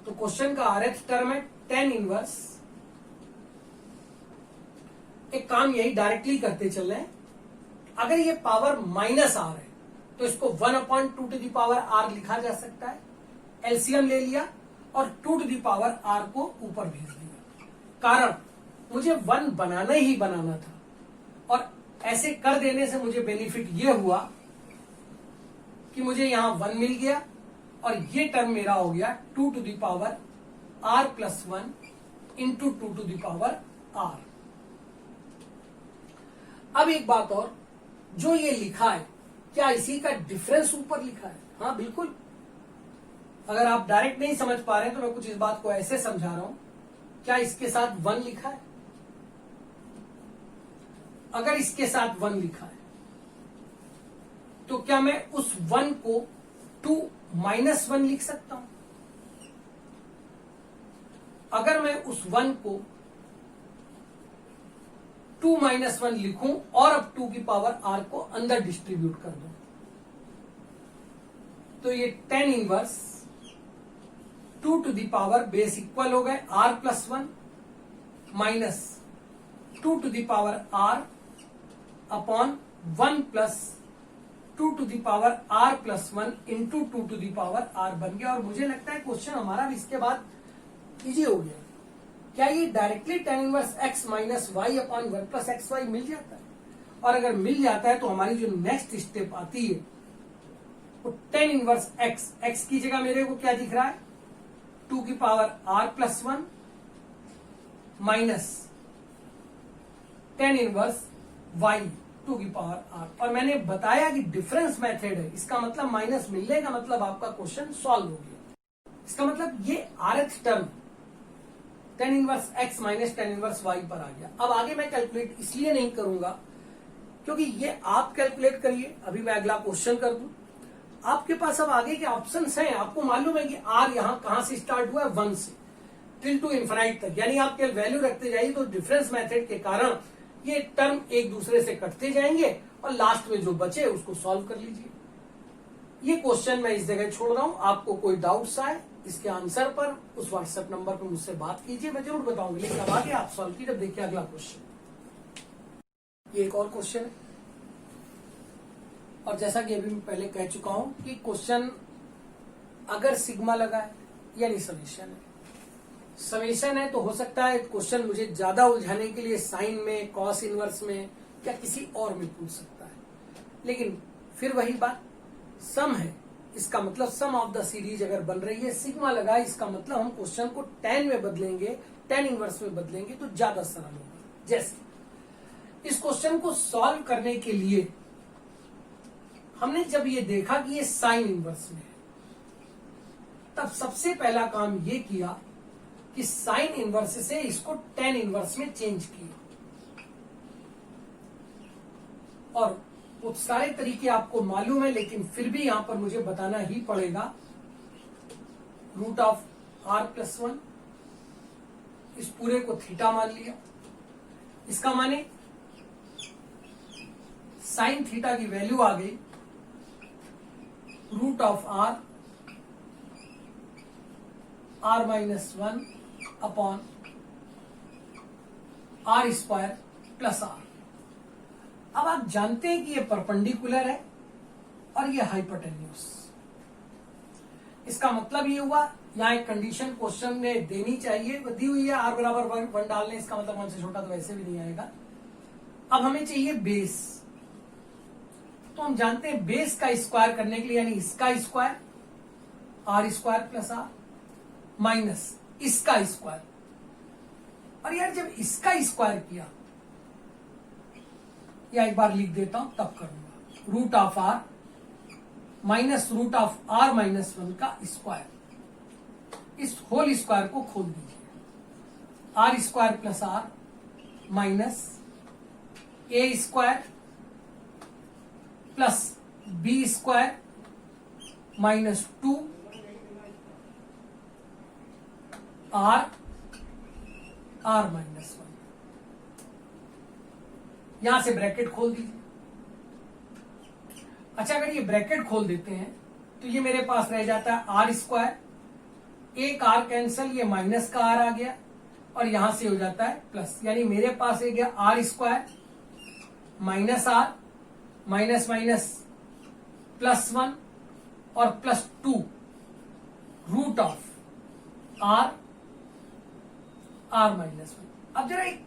तो क्वेश्चन का rth टर्म है tan इनवर्स, एक काम यही डायरेक्टली करते चल रहे हैं, अगर ये पावर माइनस r है तो इसको 1/2 लिखा जा सकता है। एलसीएम ले लिया और 2 को ऊपर भेज दिया, कारण मुझे 1 बनाना ही बनाना था, और ऐसे कर देने से मुझे बेनिफिट ये हुआ कि मुझे यहां 1 मिल गया और ये टर्म मेरा हो गया 2r प्लस 1 इंटू 2r। अब एक बात और, जो ये लिखा है क्या इसी का डिफरेंस ऊपर लिखा है? हाँ बिल्कुल। अगर आप डायरेक्ट नहीं समझ पा रहे हैं तो मैं कुछ इस बात को ऐसे समझा रहा हूं, क्या इसके साथ 1 लिखा है? अगर इसके साथ 1 लिखा है तो क्या मैं उस 1 को 2-1 लिख सकता हूं? अगर मैं उस 1 को 2-1 लिखूं और अब 2 की पावर r को अंदर डिस्ट्रीब्यूट कर दूं तो ये tan inverse 2 to the power base equal हो गए r plus 1 minus 2 to the power r upon 1 plus 2 to the power r plus 1 into 2 to the power r बन गया। और मुझे लगता है क्वेश्चन हमारा इसके बाद इजी हो गया। क्या ये directly tan inverse x minus Y upon 1 plus x y मिल जाता है? और अगर मिल जाता है तो हमारी जो नेक्स्ट स्टेप आती है वो tan इनवर्स x की जगह मेरे को क्या दिख रहा है? 2 की power r plus 1 minus tan inverse y 2 की पावर r। और मैंने बताया कि डिफरेंस मेथड है, इसका मतलब माइनस मिलने का मतलब आपका क्वेश्चन सॉल्व हो गया। इसका मतलब ये rth term tan inverse x minus tan inverse y पर आ गया। अब आगे मैं कैलकुलेट इसलिए नहीं करूंगा क्योंकि ये आप कैलकुलेट करिए, अभी मैं अगला क्वेश्चन कर दूं। आपके पास अब आगे के ऑप्शंस हैं, आपको मालूम है कि r यहां कहां से स्टार्ट हुआ है? 1 से टिल टू इनफाइनाइट तक, यानी आप वैल्यू रखते जाइए तो डिफरेंस मेथड के कारण ये टर्म एक दूसरे से कटते जाएंगे और लास्ट में जो बचे उसको सॉल्व कर लीजिए। ये क्वेश्चन मैं इस जगह छोड़ रहा हूं। आपको कोई डाउट्स आए इसके आंसर पर उस व्हाट्सएप नंबर पर मुझसे बात कीजिए, मैं जरूर बताऊंगी। लेकिन अब आगे आप सॉल्व कीजिए। जब देखिए अगला क्वेश्चन, ये एक और क्वेश्चन है और जैसा कि अभी मैं पहले कह चुका हूं कि क्वेश्चन अगर सिग्मा लगा है यानी समेशन है। समेशन है तो हो सकता है क्वेश्चन मुझे ज्यादा उलझाने के लिए साइन में, कॉस इनवर्स में या किसी और में पूछ सकता है, लेकिन फिर वही बात, सम है इसका मतलब सम ऑफ द सीरीज अगर बन रही है सिग्मा लगा, इसका मतलब हम क्वेश्चन को tan में बदलेंगे, tan इनवर्स में बदलेंगे तो ज्यादा सरल होगा। जैसे इस क्वेश्चन को सॉल्व करने के लिए हमने जब ये देखा कि ये साइन इनवर्स में है, तब सबसे पहला काम ये किया कि साइन इनवर्स से इसको tan इनवर्स में चेंज किया। और वो सारे तरीके आपको मालूम है, लेकिन फिर भी यहां पर मुझे बताना ही पड़ेगा। √r+1 इस पूरे को थीटा मान लिया, इसका माने साइन थीटा की वैल्यू आ गई √r r-1 upon r² + r। अब आप जानते हैं कि ये परपेंडिकुलर है और ये हाइपोटेन्यूस। इसका मतलब ये हुआ, यहां एक कंडीशन क्वेश्चन में देनी चाहिए, दी हुई है r बराबर 1 डालने, इसका मतलब 1 से छोटा तो वैसे भी नहीं आएगा। अब हमें चाहिए बेस, तो हम जानते हैं बेस का स्क्वायर करने के लिए, यानी इसका स्क्वायर r² + r माइनस इसका स्क्वायर। और यार जब इसका स्क्वायर किया, या एक बार लिख देता हूं तब करूंगा, √r माइनस √r-1 का स्क्वायर, इस होल स्क्वायर को खोल दीजिए, r² + r minus a² plus b² minus 2 r-1। यहां से ब्रैकेट खोल दीजिए। अच्छा, अगर ये ब्रैकेट खोल देते हैं तो ये मेरे पास रह जाता है r², एक r कैंसल, ये माइनस का r आ गया और यहां से हो जाता है प्लस, यानी मेरे पास एक गया r² minus r minus minus +1 और +2 √r r-1। अब जरा एक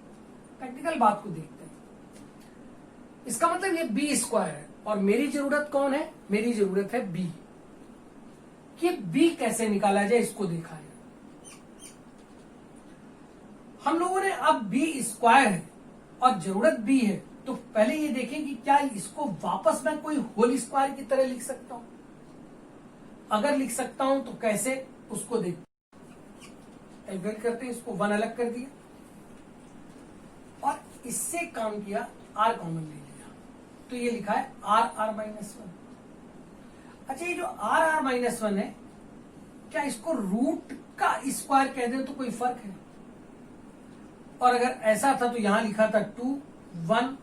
प्रैक्टिकल बात को देखते हैं। इसका मतलब ये b² है और मेरी जरूरत कौन है? मेरी जरूरत है b। कि b कैसे निकाला जाए इसको देखा जाए। हम लोगों ने अब b² है और जरूरत b है, तो पहले ये देखें कि क्या इसको वापस मैं कोई होल स्क्वायर की तरह लिख सकता हूं। अगर लिख सकता हूं तो कैसे, उसको देखते कैलकुलेट करते हैं। इसको 1 अलग कर दिया और इससे काम किया, r कॉमन ले लिया, तो ये लिखा है r-1। अच्छा, ये जो r-1 है, क्या इसको रूट का स्क्वायर कह दें तो कोई फर्क है? और अगर ऐसा था तो यहां लिखा था 2 1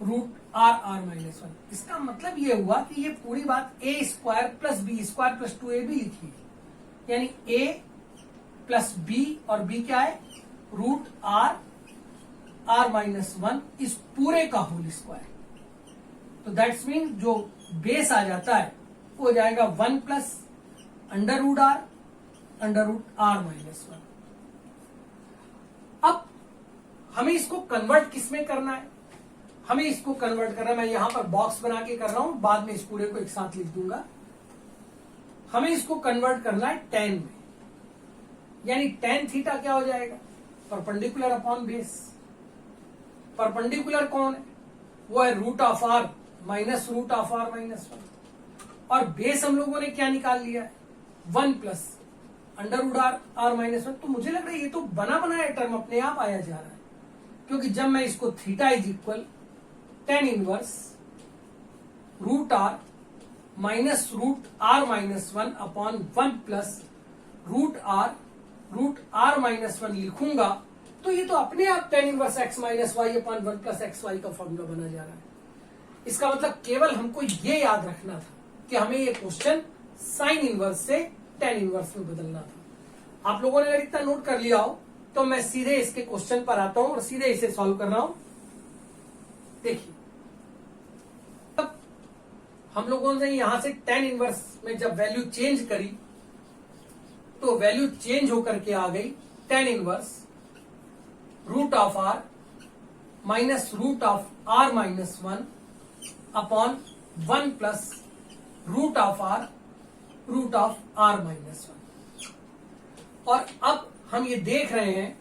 √r-1। इसका मतलब ये हुआ कि ये पूरी बात a² + b² + 2ab लिखी है, यानी a + b और b क्या है? √r r-1 इस पूरे का होल स्क्वायर। तो दैट्स मीन जो बेस आ जाता है वो हो जाएगा 1 + √r √r-1। अब हमें इसको कन्वर्ट किस में करना है? हमें इसको कन्वर्ट करना है, मैं यहां पर बॉक्स बना के कर रहा हूं, बाद में इस पूरे को एक साथ लिख दूंगा। हमें इसको कन्वर्ट करना है tan में, यानी tan थीटा क्या हो जाएगा? Perpendicular upon base. परपेंडिकुलर कौन है? वो है √r माइनस √r-1। और बेस हम लोगों ने क्या निकाल लिया है? 1 + √r-1। तो मुझे लग रहा है ये तो बना बनाया टर्म अपने आप आया जा रहा है, क्योंकि जब मैं इसको theta = tan inverse √r minus √r-1 upon 1 + √r लिखूंगा, तो ये तो अपने आप tan inverse x - y upon 1 + xy का फॉर्मूला बना जा रहा है। इसका मतलब केवल हमको ये याद रखना था कि हमें ये क्वेश्चन साइन इनवर्स से tan इनवर्स में बदलना था। आप लोगों ने अगर इतना नोट कर लिया हो तो मैं सीधे इसके क्वेश्चन पर आता हूं और सीधे इसे सॉल्व कर रहा हूं। देखिए, अब हम लोगों ने यहां से tan इनवर्स में जब वैल्यू चेंज करी तो वैल्यू चेंज होकर के आ गई tan inverse √r minus √r-1 upon 1 + root of R minus 1। और अब हम ये देख रहे हैं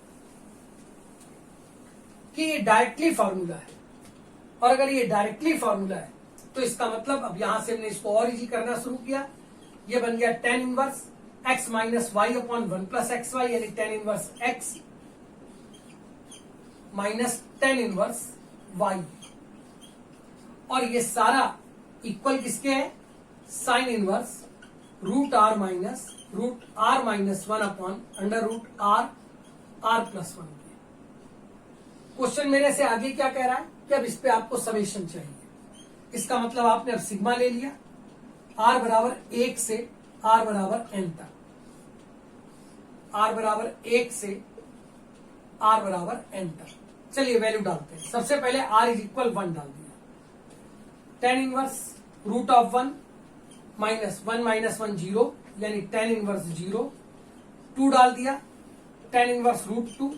कि ये डायरेक्टली फॉर्मूला है, और अगर ये डायरेक्टली फॉर्मूला है तो इसका मतलब अब यहां से हमने इसको और इजी करना शुरू किया। ये बन गया tan inverse x minus Y upon 1 plus x Y, यानी tan inverse x minus tan inverse y। और ये सारा इक्वल किसके है? Sine inverse root R minus 1 upon under root R plus 1। Question मेरे से आगे क्या कह रहा है कि अब इस पे आपको समेशन चाहिए। इसका मतलब आपने अब सिग्मा ले लिया, r बराबर 1 से r बराबर n तक, r बराबर 1 से r बराबर n तक। चलिए वैल्यू डालते हैं। सबसे पहले r इज इक्वल 1 डाल दिया, tan inverse root of 1 minus 1 0, यानी tan इनवर्स 0। 2 डाल दिया, tan inverse root 2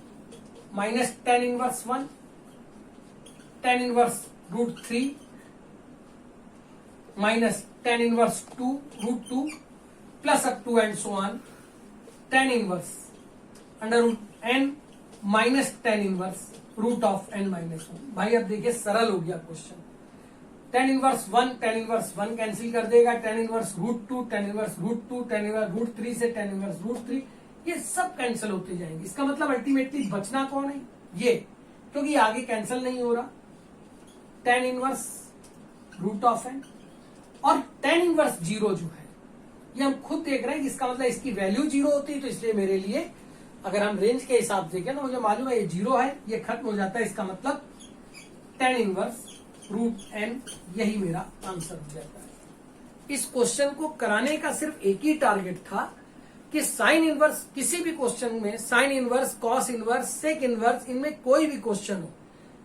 minus tan inverse 1, tan inverse root 3 minus tan inverse 2 root 2 plus up to and so on tan inverse under root n minus tan inverse root of n minus 1। भाई अब देखिए सरल हो गया question. tan inverse 1 cancel कर देगा, tan inverse root 2, tan inverse root 2, tan inverse root 3 से tan inverse root 3, ये सब कैंसिल होते जाएंगे। इसका मतलब अल्टीमेटली बचना कौन है? ये, क्योंकि आगे कैंसिल नहीं हो रहा। tan inverse root of n और tan इनवर्स 0 जो है ये हम खुद देख रहे हैं, इसका मतलब इसकी वैल्यू 0 होती, तो इसलिए मेरे लिए अगर हम रेंज के हिसाब से देखें ना, मुझे मालूम है ये 0 है, ये खत्म हो जाता है। इसका मतलब tan इनवर्स रूट n, यही मेरा आंसर हो जाता है। इस क्वेश्चन को कराने का सिर्फ एक ही टारगेट था कि साइन इनवर्स, किसी भी क्वेश्चन में sine inverse, cos inverse, sec inverse, इनमें कोई भी क्वेश्चन हो,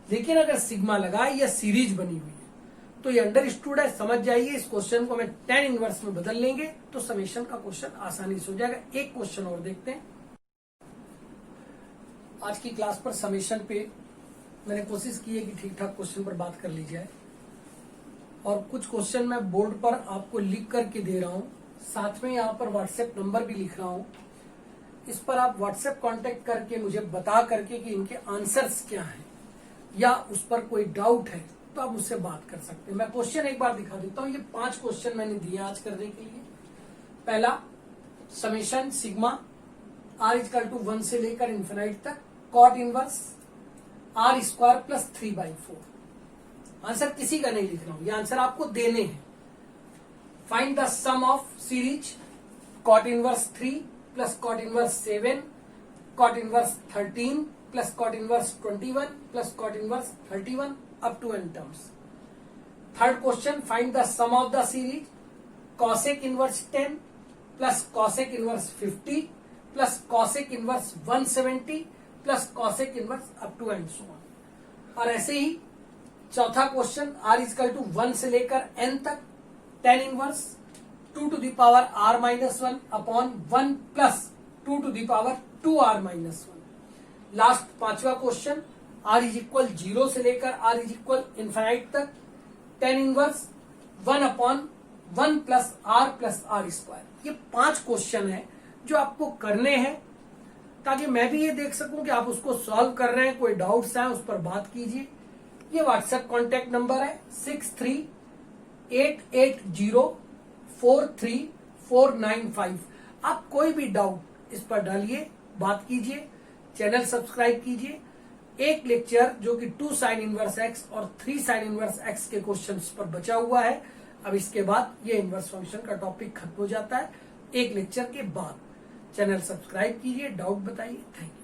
लेकिन अगर सिग्मा लगा या सीरीज बनी हुई है तो ये अंडरस्टूड है, समझ जाइए। इस क्वेश्चन को हमें tan इनवर्स में बदल लेंगे तो समेशन का क्वेश्चन आसानी से हो जाएगा। एक क्वेश्चन और देखते हैं। आज की क्लास पर समेशन पे मैंने कोशिश की है कि ठीक ठाक क्वेश्चन पर बात कर ली जाए, और कुछ क्वेश्चन मैं बोर्ड पर आपको लिख करके दे रहा हूं, साथ में यहाँ पर व्हाट्सएप नंबर भी लिख रहा हूं। इस पर आप व्हाट्सएप कांटेक्ट करके मुझे बता करके कि इनके आंसर्स क्या हैं, या उस पर कोई डाउट है तो आप मुझसे बात कर सकते हैं। मैं क्वेश्चन एक बार दिखा देता हूं। ये 5 क्वेश्चन मैंने दिए आज करने के लिए। पहला, summation sigma r equal to 1 से लेकर इंफिनाइट तक cot inverse r square plus 3/4। Answer किसी का नहीं लिख रहा हूं, ये आंसर आपको देने हैं। Find the sum of series cot inverse 3 plus cot inverse 7, cot inverse 13 plus cot inverse 21 plus cot inverse 31 up to n terms. Third question, find the sum of the series cosec inverse 10 plus cosec inverse 50 plus cosec inverse 170 plus cosec inverse up to and so on. और ऐसे ही चौथा question, r equal to 1 से लेकर n तक tan inverse 2 to the power r minus 1 upon 1 plus 2 to the power 2r minus 1. Last पांचवा question, r is equal 0 से लेकर r is equal infinite तक tan inverse 1 upon 1 plus r square. ये 5 question है जो आपको करने हैं, ताकि मैं भी ये देख सकूं कि आप उसको सॉल्व कर रहे हैं। कोई डाउट्स है उस पर बात कीजिए। ये व्हाट्सएप कॉन्टेक्ट नंबर है 6388043495। आप कोई भी डाउट इस पर डालिए, बात कीजिए, चैनल सब्सक्राइब कीजिए। एक लेक्चर जो कि 2 साइन इनवर्स एक्स और 3 साइन इनवर्स एक्स के क्वेश्चंस पर बचा हुआ है। अब इसके बाद ये इनवर्स फंक्शन का टॉपिक खत्म हो जाता है। एक लेक्चर के बाद चैनल सब्सक्राइब कीजिए, डाउट बताइए। Thank you.